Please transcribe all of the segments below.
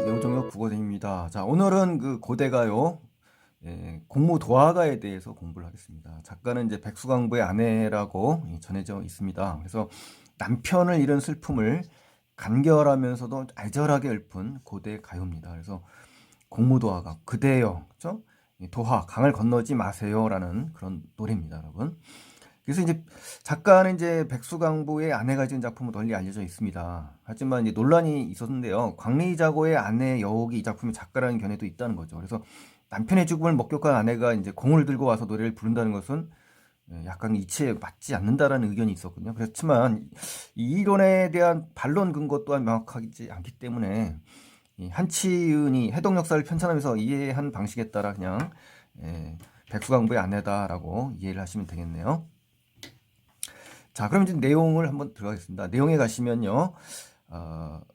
여종혁 국어대입니다. 자, 오늘은 그 고대가요, 공무도화가에 대해서 공부를 하겠습니다. 작가는 이제 백수광부의 아내라고 전해져 있습니다. 그래서 남편을 잃은 슬픔을 간결하면서도 애절하게 읊은 고대 가요입니다. 그래서 공무도화가 그대여, 그렇죠? 도화, 강을 건너지 마세요라는 그런 노래입니다, 여러분. 그래서 이제 작가는 이제 백수광부의 아내가 지은 작품은 널리 알려져 있습니다. 하지만 이제 논란이 있었는데요. 광리자고의 아내 여옥이 이 작품의 작가라는 견해도 있다는 거죠. 그래서 남편의 죽음을 목격한 아내가 이제 공을 들고 와서 노래를 부른다는 것은 약간 이치에 맞지 않는다라는 의견이 있었거든요. 그렇지만 이 이론에 대한 반론 근거 또한 명확하지 않기 때문에 이 한치은이 해동 역사를 편찬하면서 이해한 방식에 따라 그냥 백수광부의 아내다라고 이해를 하시면 되겠네요. 자, 그럼 이제 내용을 한번 들어가겠습니다. 내용에 가시면요,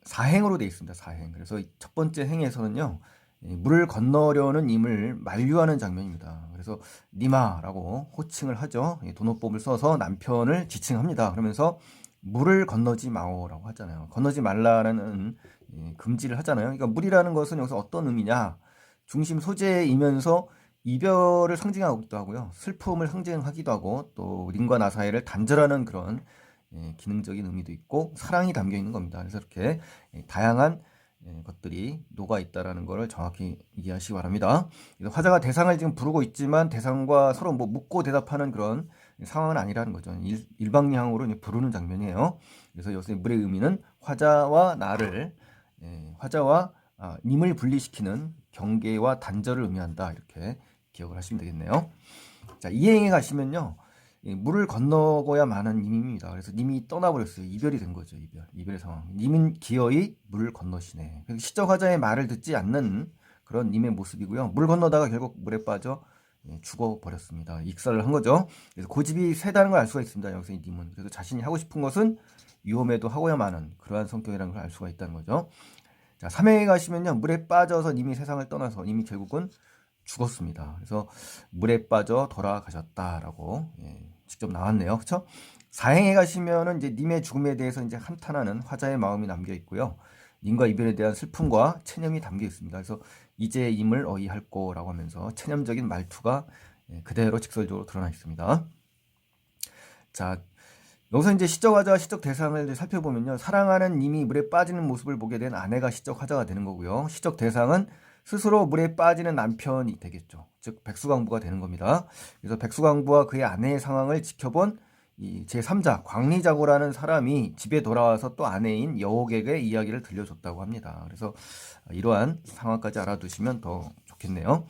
사행으로 되어 있습니다. 사행. 그래서 첫 번째 행에서는요, 물을 건너려는 임을 만류하는 장면입니다. 그래서 니마라고 호칭을 하죠. 도노법을 써서 남편을 지칭합니다. 그러면서 물을 건너지 마오라고 하잖아요. 건너지 말라는 금지를 하잖아요. 그러니까 물이라는 것은 여기서 어떤 의미냐? 중심 소재이면서 이별을 상징하기도 하고요. 슬픔을 상징하기도 하고 또 린과 나 사이를 단절하는 그런 기능적인 의미도 있고 사랑이 담겨 있는 겁니다. 그래서 이렇게 다양한 것들이 녹아 있다라는 것을 정확히 이해하시기 바랍니다. 화자가 대상을 지금 부르고 있지만 대상과 서로 뭐 묻고 대답하는 그런 상황은 아니라는 거죠. 일방향으로 부르는 장면이에요. 그래서 여기서 물의 의미는 화자와 나를 화자와 님을 분리시키는 경계와 단절을 의미한다. 이렇게 기억을 하시면 되겠네요. 자, 이행에 가시면요. 물을 건너고야만한 님입니다. 그래서 님이 떠나버렸어요. 이별이 된 거죠. 이별의 상황. 님은 기어이 물을 건너시네. 시적 화자의 말을 듣지 않는 그런 님의 모습이고요. 물 건너다가 결국 물에 빠져 죽어버렸습니다. 익사를 한 거죠. 그래서 고집이 세다는 걸 알 수가 있습니다. 여기서 이 님은. 그래서 자신이 하고 싶은 것은 위험에도 하고야만은 그러한 성격이라는 걸 알 수가 있다는 거죠. 자, 3회에 가시면요. 물에 빠져서 님이 세상을 떠나서 님이 결국은 죽었습니다. 그래서 물에 빠져 돌아가셨다라고 직접 나왔네요. 그렇죠? 4행에 가시면은 이제 님의 죽음에 대해서 이제 한탄하는 화자의 마음이 남겨 있고요. 님과 이별에 대한 슬픔과 체념이 담겨 있습니다. 그래서 이제 임을 어이할 거라고 하면서 체념적인 말투가 그대로 직설적으로 드러나 있습니다. 자, 여기서 이제 시적 화자와 시적 대상을 이제 살펴보면요. 사랑하는 님이 물에 빠지는 모습을 보게 된 아내가 시적 화자가 되는 거고요. 시적 대상은 스스로 물에 빠지는 남편이 되겠죠. 즉 백수광부가 되는 겁니다. 그래서 백수광부와 그의 아내의 상황을 지켜본 이 제3자 광리자고라는 사람이 집에 돌아와서 또 아내인 여옥에게 이야기를 들려줬다고 합니다. 그래서 이러한 상황까지 알아두시면 더 좋겠네요.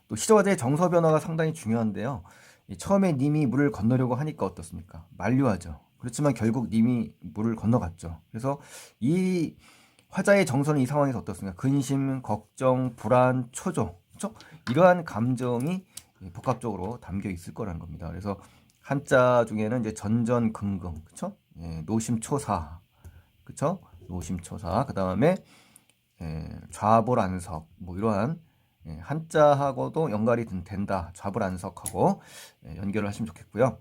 또 시적 화자의 정서 변화가 상당히 중요한데요. 처음에 님이 물을 건너려고 하니까 어떻습니까? 만류하죠. 그렇지만 결국 님이 물을 건너갔죠. 그래서 이 화자의 정서는 이 상황에서 어떻습니까? 근심, 걱정, 불안, 초조, 그렇죠? 이러한 감정이 복합적으로 담겨 있을 거라는 겁니다. 그래서 한자 중에는 이제 전전긍긍, 그렇죠? 노심초사, 그렇죠? 노심초사. 그 다음에 좌불안석, 뭐 이러한 한자하고도 연결이 된다. 좌불안석하고 연결을 하시면 좋겠고요.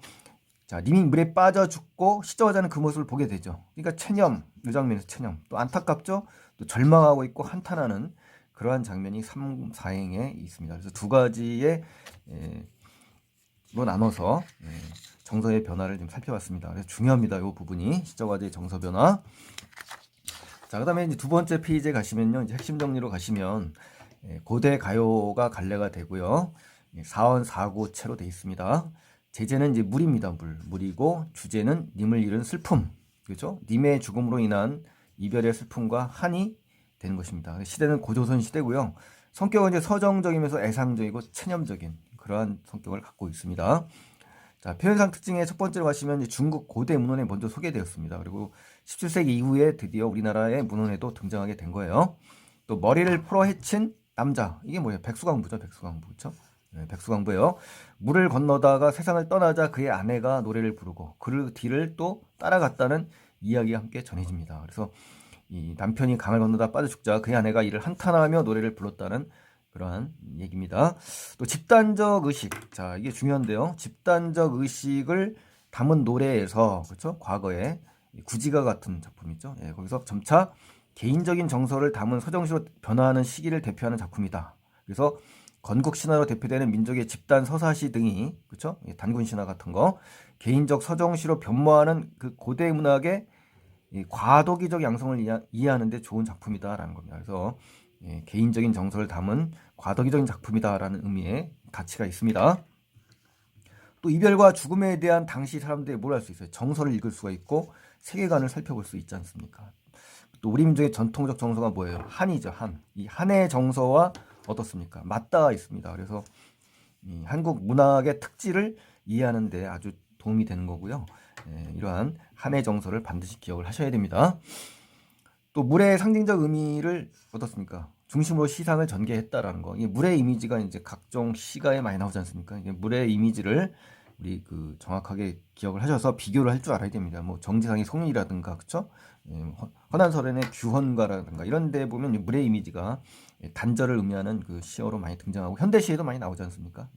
자, 님이 물에 빠져 죽고 시저자는 그 모습을 보게 되죠. 그러니까 체념, 이 장면에서 체념. 또 안타깝죠. 또 절망하고 있고 한탄하는 그러한 장면이 3, 4행에 있습니다. 그래서 두 가지의 로 나눠서 정서의 변화를 좀 살펴봤습니다. 그래서 중요합니다. 이 부분이 시저과제의 정서 변화. 자, 그다음에 이제 두 번째 페이지에 가시면요, 이제 핵심 정리로 가시면 고대 가요가 갈래가 되고요. 사원 사구체로 되어 있습니다. 제재는 이제 물입니다. 물이고 주제는 님을 잃은 슬픔, 그렇죠? 님의 죽음으로 인한 이별의 슬픔과 한이 되는 것입니다. 시대는 고조선 시대고요. 성격은 이제 서정적이면서 애상적이고 체념적인 그러한 성격을 갖고 있습니다. 자, 표현상 특징의 첫 번째로 가시면 중국 고대 문헌에 먼저 소개되었습니다. 그리고 17세기 이후에 드디어 우리나라의 문헌에도 등장하게 된 거예요. 또 머리를 풀어 헤친 남자, 이게 뭐예요? 백수광부죠. 백수광부, 그렇죠? 백수광부예요. 물을 건너다가 세상을 떠나자 그의 아내가 노래를 부르고 그 뒤를 또 따라갔다는 이야기가 함께 전해집니다. 그래서 이 남편이 강을 건너다 빠져 죽자 그의 아내가 이를 한탄하며 노래를 불렀다는 그러한 얘기입니다. 또 집단적 의식, 자 이게 중요한데요. 집단적 의식을 담은 노래에서 그렇죠? 과거에 구지가 같은 작품 있죠. 거기서 점차 개인적인 정서를 담은 서정시로 변화하는 시기를 대표하는 작품이다. 그래서 건국 신화로 대표되는 민족의 집단 서사시 등이 그렇죠? 단군 신화 같은 거 개인적 서정시로 변모하는 그 고대 문학의 이 과도기적 양성을 이해하는 데 좋은 작품이다라는 겁니다. 그래서 개인적인 정서를 담은 과도기적인 작품이다라는 의미의 가치가 있습니다. 또 이별과 죽음에 대한 당시 사람들이 뭘 할 수 있어요? 정서를 읽을 수가 있고 세계관을 살펴볼 수 있지 않습니까? 또 우리 민족의 전통적 정서가 뭐예요? 한이죠, 한. 이 한의 정서와 어떻습니까? 맞닿아 있습니다. 그래서 이 한국 문학의 특질을 이해하는 데 아주 도움이 되는 거고요. 이러한 한의 정서를 반드시 기억을 하셔야 됩니다. 또 물의 상징적 의미를 어떻습니까? 중심으로 시상을 전개했다라는 거. 이 물의 이미지가 이제 각종 시가에 많이 나오지 않습니까? 이게 물의 이미지를 우리 그 정확하게 기억을 하셔서 비교를 할 줄 알아야 됩니다. 뭐 정지상의 송이라든가, 그쵸? 허난설현의 규헌가라든가 이런 데 보면 물의 이미지가 단절을 의미하는 그 시어로 많이 등장하고 현대시에도 많이 나오지 않습니까?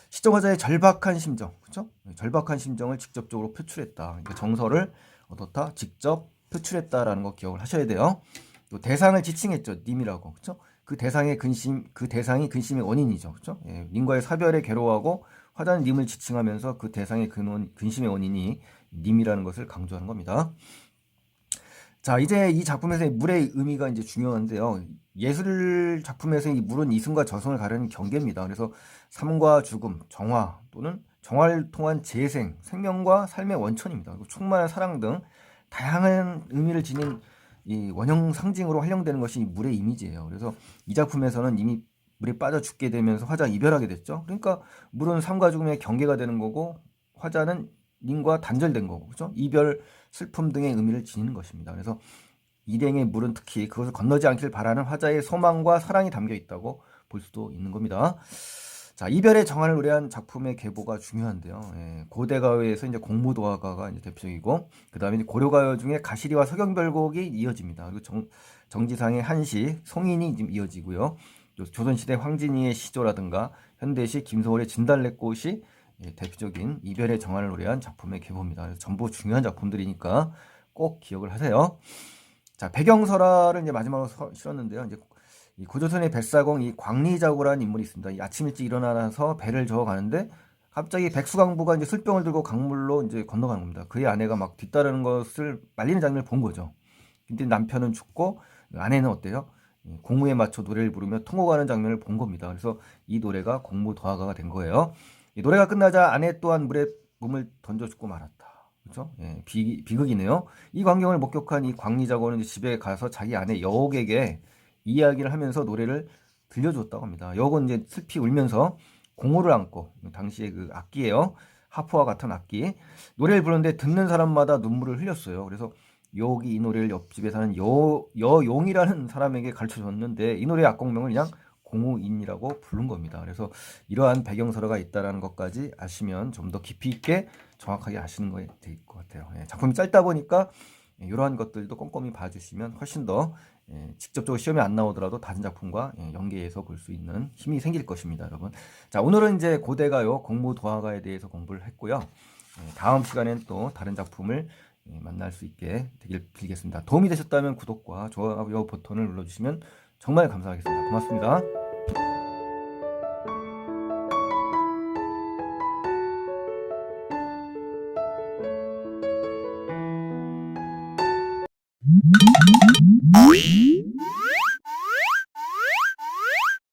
시정화자의 절박한 심정, 그쵸? 절박한 심정을 직접적으로 표출했다. 그러니까 정서를 어떻다? 직접 표출했다라는 거 기억을 하셔야 돼요. 또 대상을 지칭했죠. 님이라고. 그쵸? 그 대상이 근심의 원인이죠. 그쵸? 님과의 사별에 괴로워하고 화자는 님을 지칭하면서 그 대상의 근심의 원인이 님이라는 것을 강조하는 겁니다. 자, 이제 이 작품에서의 물의 의미가 이제 중요한데요. 예술 작품에서 이 물은 이승과 저승을 가르는 경계입니다. 그래서 삶과 죽음, 정화 또는 정화를 통한 재생, 생명과 삶의 원천입니다. 그리고 충만한 사랑 등 다양한 의미를 지닌 이 원형 상징으로 활용되는 것이 이 물의 이미지예요. 그래서 이 작품에서는 이미 물에 빠져 죽게 되면서 화자가 이별하게 됐죠. 그러니까 물은 삶과 죽음의 경계가 되는 거고 화자는 님과 단절된 거고, 그렇죠? 이별, 슬픔 등의 의미를 지니는 것입니다. 그래서 일행의 물은 특히 그것을 건너지 않길 바라는 화자의 소망과 사랑이 담겨 있다고 볼 수도 있는 겁니다. 자, 이별의 정화를 노래한 작품의 계보가 중요한데요. 고대가요에서 이제 공무도화가가 이제 대표적이고, 그 다음에 고려가요 중에 가시리와 서경별곡이 이어집니다. 그리고 정지상의 한시, 송인이 지금 이어지고요. 또 조선시대 황진이의 시조라든가 현대시 김소월의 진달래꽃이 대표적인 이별의 정화를 노래한 작품의 계보입니다. 그래서 전부 중요한 작품들이니까 꼭 기억을 하세요. 자, 배경설화를 이제 마지막으로 실었는데요. 이제 이 고조선의 뱃사공 이 광리자고라는 인물이 있습니다. 이 아침 일찍 일어나서 배를 저어 가는데 갑자기 백수강부가 이제 술병을 들고 강물로 이제 건너가는 겁니다. 그의 아내가 막 뒤따르는 것을 말리는 장면을 본 거죠. 근데 남편은 죽고 아내는 어때요? 공무에 맞춰 노래를 부르며 통곡하는 장면을 본 겁니다. 그래서 이 노래가 공무도화가가 된 거예요. 이 노래가 끝나자 아내 또한 물에 몸을 던져 죽고 말았다. 그렇죠? 비극이네요. 이 광경을 목격한 이 광리자고는 집에 가서 자기 아내 여옥에게 이야기를 하면서 노래를 들려줬다고 합니다. 여옥은 이제 슬피 울면서 공호를 안고 당시에 그 악기예요. 하프와 같은 악기 노래를 부르는데 듣는 사람마다 눈물을 흘렸어요. 그래서 여옥이 이 노래를 옆집에 사는 여용이라는 사람에게 가르쳐 줬는데 이 노래의 악곡명을 그냥 공우인이라고 부른 겁니다. 그래서 이러한 배경설화가 있다는 것까지 아시면 좀 더 깊이 있게 정확하게 아시는 거에 될 것 같아요. 작품이 짧다 보니까 이러한 것들도 꼼꼼히 봐주시면 훨씬 더 직접적으로 시험에 안 나오더라도 다른 작품과 연계해서 볼 수 있는 힘이 생길 것입니다, 여러분. 자, 오늘은 이제 고대가요 공무도화가에 대해서 공부를 했고요. 다음 시간엔 또 다른 작품을 만날 수 있게 되길 빌겠습니다. 도움이 되셨다면 구독과 좋아요 버튼을 눌러주시면 정말 감사하겠습니다. 고맙습니다.